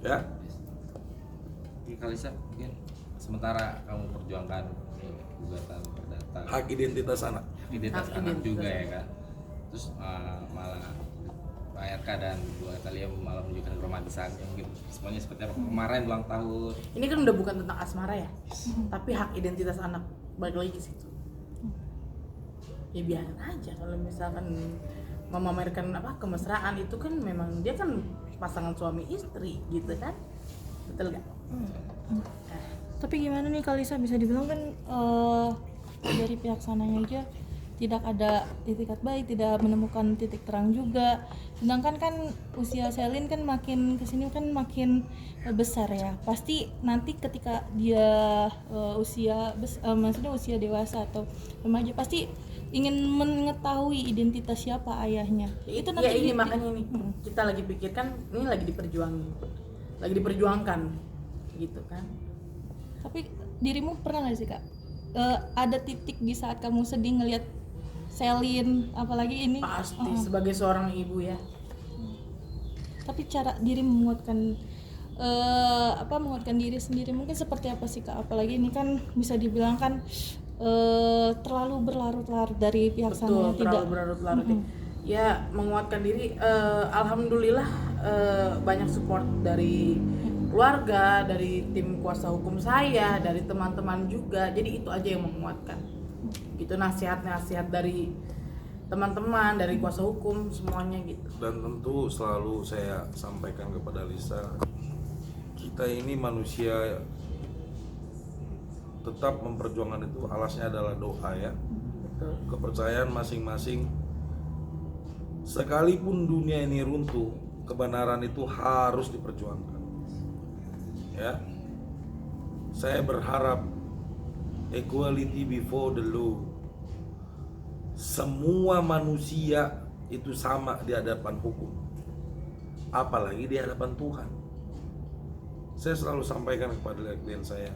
Ya. Kalisa, mungkin sementara kamu perjuangkan gugatan perdata Hak identitas anak. identitas anak juga ya kan, terus malah Pak RK dan Bu Atalia malah menunjukkan keromantisannya, mungkin semuanya seperti apa kemarin ulang tahun. Ini kan udah bukan tentang asmara ya, tapi hak identitas anak, balik lagi ke situ. Ya biarin aja kalau misalkan memamerkan kemesraan itu kan memang dia kan pasangan suami istri gitu kan, betul gak? Tapi gimana nih Kalisa, bisa dibilang kan dari pihak sananya aja tidak ada itikat baik, tidak menemukan titik terang juga. Sedangkan kan usia Selin kan makin kesini kan makin besar ya. Pasti nanti ketika dia maksudnya usia dewasa atau remaja, pasti ingin mengetahui identitas siapa ayahnya. Itu nanti ya ini makanya nih kita lagi pikirkan, ini lagi diperjuangkan gitu kan. Tapi dirimu pernah nggak sih Kak, ada titik di saat kamu sedih ngelihat Selin, apalagi ini Pasti sebagai seorang ibu ya. tapi cara diri menguatkan menguatkan diri sendiri mungkin seperti apa sih Kak? Apalagi ini kan bisa dibilang kan terlalu berlarut-larut dari pihak Betul, sana terlalu berlarut-larut. Ya menguatkan diri, alhamdulillah banyak support dari keluarga, dari tim kuasa hukum saya, dari teman-teman juga. Jadi itu aja yang menguatkan. Gitu, nasihat-nasihat dari teman-teman, dari kuasa hukum, semuanya gitu. Dan tentu selalu saya sampaikan kepada Lisa, kita ini manusia tetap memperjuangkan itu, alasnya adalah doa ya. Betul. Kepercayaan masing-masing. Sekalipun dunia ini runtuh, kebenaran itu harus diperjuangkan. Ya. Saya berharap equality before the law. Semua manusia itu sama di hadapan hukum. Apalagi di hadapan Tuhan. Saya selalu sampaikan kepada klien saya,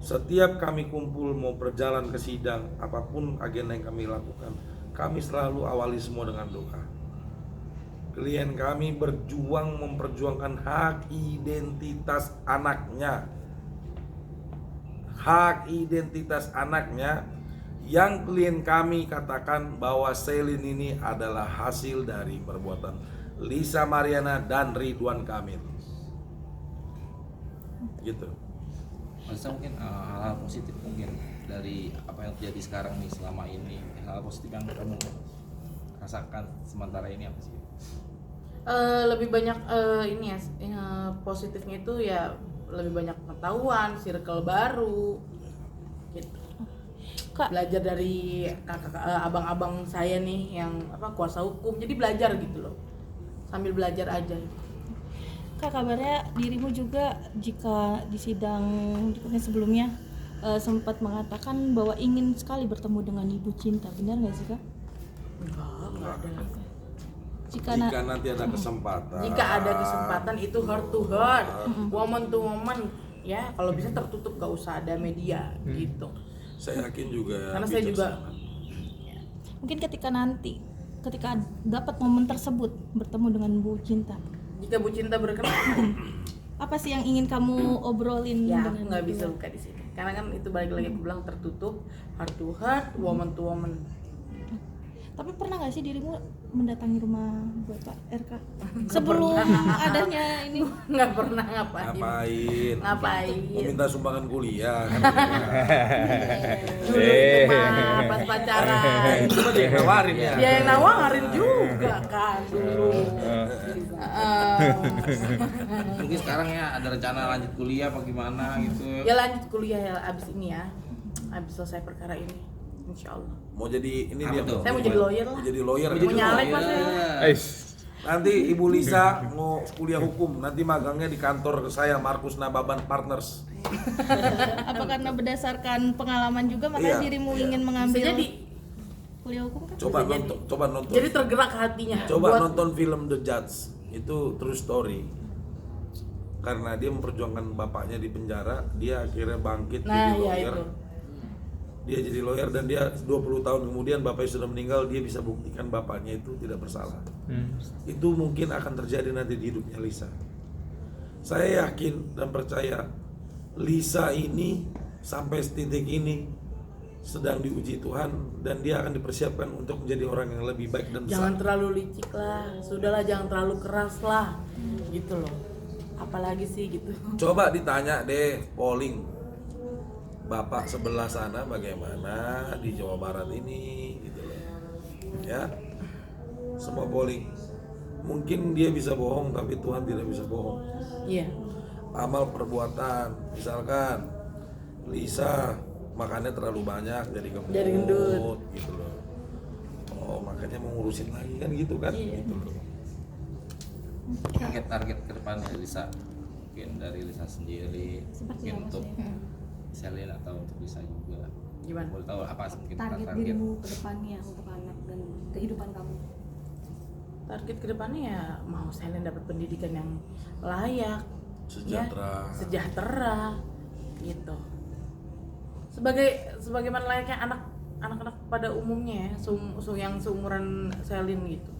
setiap kami kumpul mau berjalan ke sidang, apapun agenda yang kami lakukan, kami selalu awali semua dengan doa. Klien kami berjuang memperjuangkan hak identitas anaknya. Hak identitas anaknya yang klien kami katakan bahwa Selin ini adalah hasil dari perbuatan Lisa Mariana dan Ridwan Kamil. Gitu. Masa mungkin hal-hal positif mungkin dari apa yang terjadi sekarang nih selama ini, hal positif yang kamu rasakan sementara ini apa sih? Lebih banyak ini ya, positifnya itu ya lebih banyak pengetahuan, circle baru gitu. Kak, Belajar dari abang-abang saya nih yang kuasa hukum, jadi belajar gitu loh, sambil belajar aja. Kak, kabarnya dirimu juga jika di sidang berikutnya sebelumnya sempat mengatakan bahwa ingin sekali bertemu dengan ibu cinta, benar nggak sih Kak? Enggak ada. Jika nanti ada kesempatan. Jika ada kesempatan itu heart to heart, woman to woman ya, kalau bisa tertutup, gak usah ada media gitu. Saya yakin juga. Karena saya juga mungkin ketika dapat momen tersebut bertemu dengan Bu Cinta, jika Bu Cinta berkenan, apa sih yang ingin kamu obrolin ya aku dengan nggak beliau? bisa buka di sini. Karena kan itu balik lagi aku bilang tertutup, heart to heart, woman to woman. Tapi pernah nggak sih dirimu mendatangi rumah Bapak RK sebelum adanya ini? Nggak pernah ngapain. Ngapain? Meminta sumbangan kuliah kan. Dulu itu mah pas pacaran. Coba dia yang nawarin ya. Dia yang nawarin juga kan dulu. Mungkin sekarang ya ada rencana lanjut kuliah apa gimana gitu. Ya lanjut kuliah ya abis ini ya, abis selesai perkara ini, insya Allah. Mau jadi ini Apa dia. tuh? Saya mau jadi lawyer lah. Mau jadi lawyer. Mau kan? nyalek pas saya. Nanti Ibu Lisa mau kuliah hukum, nanti magangnya di kantor saya Markus Nababan Partners. Apa karena berdasarkan pengalaman juga makanya Iya, dirimu iya. ingin Bisa mengambil jadi. kuliah hukum kan? Coba nonton. Jadi tergerak hatinya. Coba buat nonton film The Judge, itu true story. Karena dia memperjuangkan bapaknya di penjara, dia akhirnya bangkit Nah jadi ya lawyer. itu. Dia jadi lawyer dan dia 20 tahun kemudian bapaknya sudah meninggal, dia bisa buktikan bapaknya itu tidak bersalah. Itu mungkin akan terjadi nanti di hidupnya Lisa. Saya yakin dan percaya Lisa ini sampai titik ini sedang diuji Tuhan dan dia akan dipersiapkan untuk menjadi orang yang lebih baik dan besar. Jangan terlalu licik lah, sudahlah jangan terlalu keras lah, gitu loh. Apalagi sih gitu. Coba ditanya deh, polling Bapak sebelah sana bagaimana di Jawa Barat ini, gitu loh. Ya, semua polling. Mungkin dia bisa bohong, tapi Tuhan tidak bisa bohong. Iya. Amal perbuatan, misalkan Lisa makannya terlalu banyak jadi Jadi gendut. gemuk, gitu loh. Oh, makanya mau ngurusin lagi kan gitu kan? Iya. Gitu loh. Target ke depannya Lisa, mungkin dari Lisa sendiri, Seperti mungkin apa untuk sih? Selin atau untuk Lisa juga. Gimana? Boleh tahu apa mungkin Target dirimu ke depannya untuk anak dan kehidupan kamu. Target kedepannya ya mau Selin dapat pendidikan yang layak, Sejahtera. ya, sejahtera, gitu. Sebagaimana layaknya anak-anak pada umumnya ya, yang seumuran Selin gitu.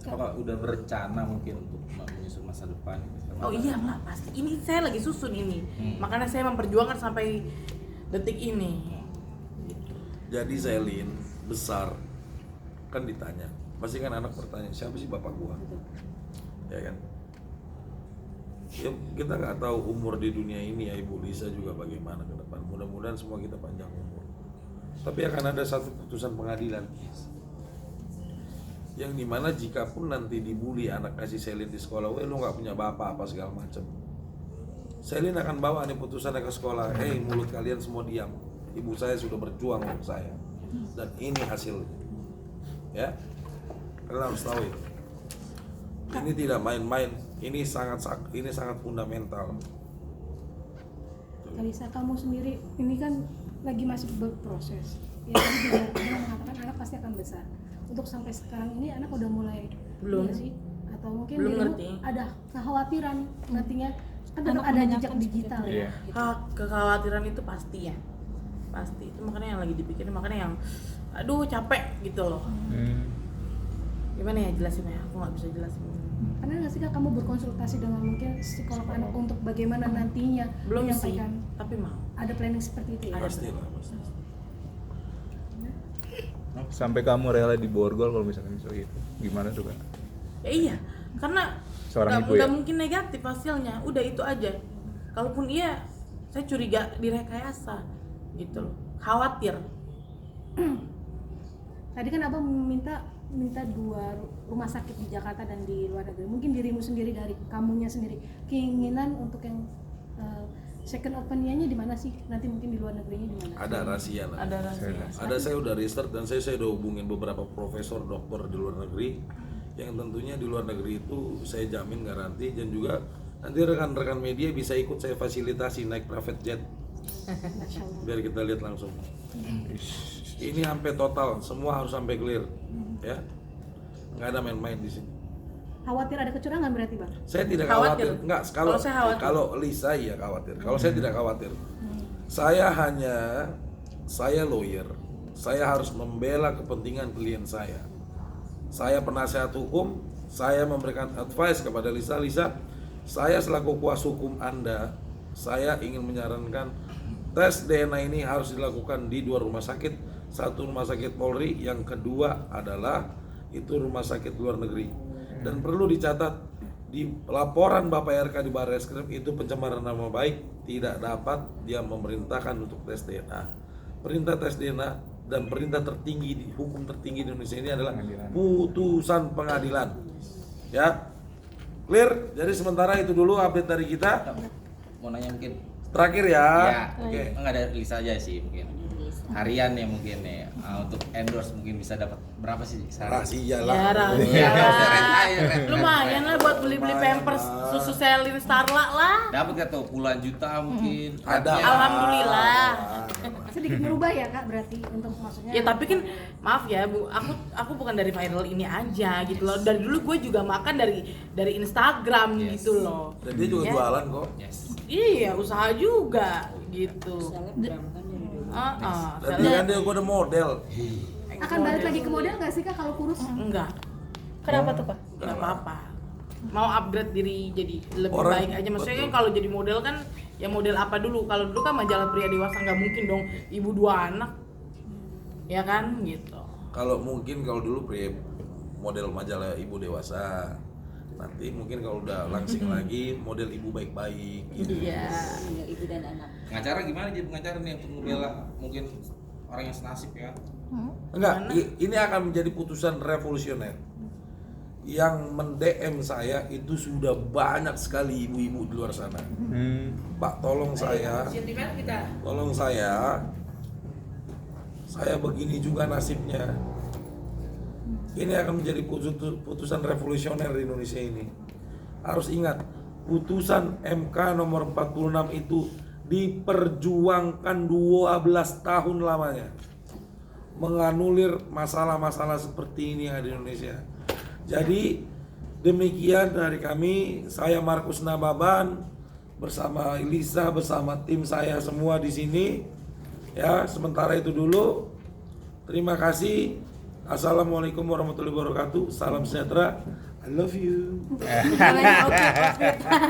Apa udah berencana mungkin untuk menyusun masa depan? Oh iya Mak, pasti. Ini saya lagi susun ini. Makanya saya memperjuangkan sampai detik ini. Gitu. Jadi Selin besar kan ditanya, pasti kan anak bertanya siapa sih bapak gua, ya kan? Ya kita nggak tahu umur di dunia ini ya Ibu Lisa juga bagaimana ke depan. Mudah-mudahan semua kita panjang umur. Tapi akan ada satu putusan pengadilan yang dimana jika pun nanti dibully anak kasih Selin di sekolah, lu nggak punya bapak apa segala macam, Selin akan bawa nih putusannya ke sekolah. Mulut kalian semua diam. Ibu saya sudah berjuang untuk saya dan ini hasilnya. Ya, kalian harus tahu itu. Ini tidak main-main. Ini sangat fundamental. Kalisa, kamu sendiri ini kan lagi masih berproses. Ya, tadi juga kamu mengatakan anak pasti akan besar. Untuk sampai sekarang ini anak udah mulai Belum. iya sih? Atau mungkin Belum dirimu ngerti. ada kekhawatiran nantinya kan tetap Anak ada kebanyakan jejak digital seperti ya. Kekhawatiran itu pasti ya, pasti. Itu makanya yang lagi dipikirin, makanya yang aduh capek gitu loh. Gimana ya jelasinnya? Aku nggak bisa jelasin. Pernah nggak sih Kak kamu berkonsultasi dengan mungkin psikolog anak untuk bagaimana nantinya Belum sih, menyampaikan tapi mau. ada planning seperti itu ya? Ada. Pastilah, pasti. Sampai kamu rela di borgol kalau misalnya gitu, gimana tuh kan? Ya iya, karena Seorang ibu nggak ya? mungkin negatif hasilnya. Udah itu aja. Kalaupun iya, saya curiga direkayasa gitu loh. Khawatir. Tadi kan Abang minta 2 rumah sakit di Jakarta dan di luar negeri. Mungkin dirimu sendiri dari kamunya sendiri keinginan untuk yang second opinion-nya di mana sih? Nanti mungkin di luar negerinya di mana? Ada rahasia lah. Ada rahasia. Ada, saya udah research dan saya udah hubungin beberapa profesor dokter di luar negeri yang tentunya di luar negeri itu saya jamin garansi, dan juga nanti rekan-rekan media bisa ikut saya fasilitasi naik private jet biar kita lihat langsung. Ini sampai total, semua harus sampai clear, ya. Nggak ada main-main di sini. Khawatir ada kecurangan berarti Bang? Saya tidak Khawatir. khawatir. Enggak, Kalau saya khawatir. kalau Lisa iya khawatir. Kalau saya tidak khawatir. Saya lawyer. Saya harus membela kepentingan klien saya. Saya penasehat hukum, saya memberikan advice kepada Lisa. Lisa, saya selaku kuasa hukum Anda, saya ingin menyarankan tes DNA ini harus dilakukan di 2 rumah sakit. Satu rumah sakit Polri, yang kedua adalah itu rumah sakit luar negeri. Dan perlu dicatat di laporan Bapak RK di Barreskrim itu pencemaran nama baik, tidak dapat dia memerintahkan untuk tes DNA. Perintah tes DNA dan perintah tertinggi di hukum tertinggi di Indonesia ini adalah putusan pengadilan. Ya, clear. Jadi sementara itu dulu update dari kita. Mau nanya mungkin Terakhir ya. ya, Oke. enggak ada Lisa aja sih mungkin. Harian ya mungkin ya. Untuk endorse mungkin bisa dapat berapa sih? Rahasia lah. Ya rahasia lah. Lumayan lah buat beli-beli pampers susu Selin Starla lah. Dapat gak tuh puluhan juta mungkin? Ada. Ya. Alhamdulillah. Sedikit merubah ya Kak berarti untuk maksudnya. Ya tapi kan maaf ya Bu, aku bukan dari viral ini aja gitu loh. Dari dulu gue juga makan dari Instagram Yes. gitu loh. Dan dia juga Ya. jualan kok. Yes. Iya, usaha juga gitu. Dan dia kan dia udah model. akan balik lagi ke model nggak sih Kak kalau kurus? Enggak, Kenapa tuh Pak? enggak apa-apa. mau upgrade diri jadi lebih Orang- baik aja. Maksudnya kan betul. kalau jadi model kan ya model apa dulu? Kalau dulu kan majalah pria dewasa nggak mungkin dong ibu 2 anak, ya kan gitu. Kalau mungkin kalau dulu model majalah ibu dewasa, nanti mungkin kalau udah langsing lagi model ibu baik-baik gitu. Iya. Iya, ibu dan anak. Pengacara gimana jadi pengacara nih untuk membela mungkin orang yang senasib ya? Enggak, ini akan menjadi putusan revolusioner. Yang men-DM saya itu sudah banyak sekali ibu-ibu di luar sana. Pak, tolong saya, saya begini juga nasibnya. Ini akan menjadi putusan revolusioner di Indonesia ini. Harus ingat, putusan MK nomor 46 itu diperjuangkan 12 tahun lamanya. Menganulir masalah-masalah seperti ini yang ada di Indonesia. Jadi demikian dari kami, saya Markus Nababan bersama Elisa, bersama tim saya semua di sini. Ya, sementara itu dulu. Terima kasih. Assalamualaikum warahmatullahi wabarakatuh. Salam sejahtera. I love you. Oke,